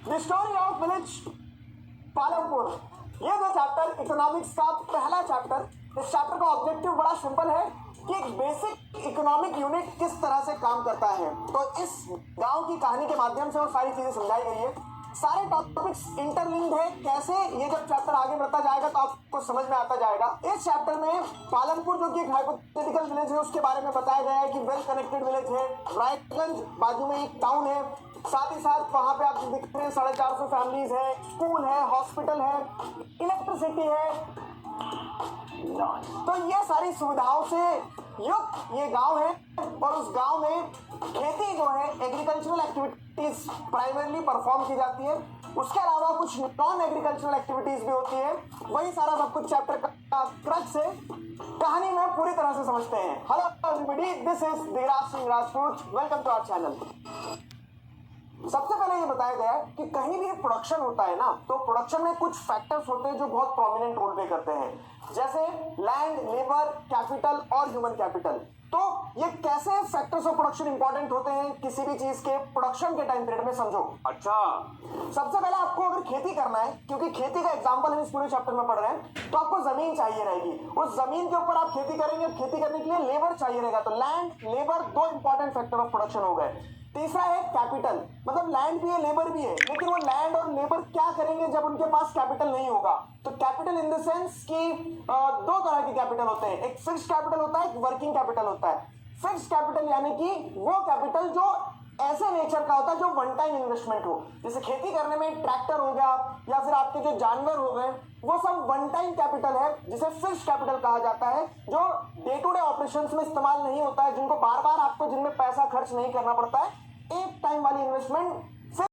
The story of village Palampur. ये जो chapter economics का पहला चैप्टर, इस चैप्टर का ऑब्जेक्टिव बड़ा सिंपल है कि एक बेसिक इकोनॉमिक यूनिट किस तरह से काम करता है। तो इस गांव की कहानी के माध्यम से वो सारी चीजें समझाई गई है। सारे टॉपिक्स इंटरलिंक्ड है। कैसे, ये जब चैप्टर आगे बढ़ता जाएगा तो आपको समझ में आता जाएगा। इस चैप्टर में पालमपुर जो कि एक हाइपोथेटिकल विलेज है उसके बारे में बताया गया है कि वेल कनेक्टेड विलेज है। रायगंज बाजू में एक टाउन है, साथ ही साथ वहां पे आप देख रहे हैं 450 फैमिलीज है, स्कूल है, हॉस्पिटल है, इलेक्ट्रिसिटी है। तो ये सारी सुविधाओं से युक्त ये गांव है और उस गांव में खेती जो है, एग्रीकल्चरल एक्टिविटीज प्राइमरली परफॉर्म की जाती है। उसके अलावा कुछ नॉन एग्रीकल्चरल एक्टिविटीज भी होती है। वही सारा सब कुछ चैप्टर का क्रक्स है। कहानी में पूरी तरह से समझते हैं। Hello everybody, this is Digraj Singh Rajput, welcome to our channel. सबसे पहले ये बताया गया है कि कहीं भी प्रोडक्शन होता है ना, तो प्रोडक्शन में कुछ फैक्टर्स होते हैं जो बहुत प्रोमिनेंट रोल प्ले करते हैं, जैसे लैंड, लेबर, कैपिटल और ह्यूमन कैपिटल। तो ये कैसे फैक्टर्स ऑफ प्रोडक्शन इंपॉर्टेंट होते हैं किसी भी चीज के प्रोडक्शन के टाइम पीरियड में, समझो। अच्छा, सबसे पहले आपको अगर खेती करना है, क्योंकि खेती का एग्जांपल हम इस पूरे चैप्टर में पढ़ रहे हैं, तो आपको जमीन चाहिए रहेगी। उस जमीन के ऊपर आप खेती करेंगे। खेती करने के लिए लेबर चाहिए रहेगा। तो लैंड, लेबर दो इंपॉर्टेंट फैक्टर ऑफ प्रोडक्शन हो गए। तीसरा है कैपिटल, मतलब लैंड भी है, लेबर भी है, लेकिन वो लैंड और लेबर क्या करेंगे जब उनके पास कैपिटल नहीं होगा। तो कैपिटल इन द सेंस कि दो तरह के कैपिटल होते हैं, एक फिक्स्ड कैपिटल होता है, एक वर्किंग कैपिटल होता है। फिक्स्ड कैपिटल यानी कि वो कैपिटल जो ऐसे नेचर का होता है जो वन टाइम इन्वेस्टमेंट हो, जैसे खेती करने में ट्रैक्टर हो गया या फिर आपके जो जानवर हो गए, वो सब वन टाइम कैपिटल है जिसे फिक्स्ड कैपिटल कहा जाता है, जो डे टू डे ऑपरेशंस में इस्तेमाल नहीं होता है, जिनको बार बार आपको जिनमें पैसा खर्च नहीं करना पड़ता है। एक टाइम वाली इन्वेस्टमेंट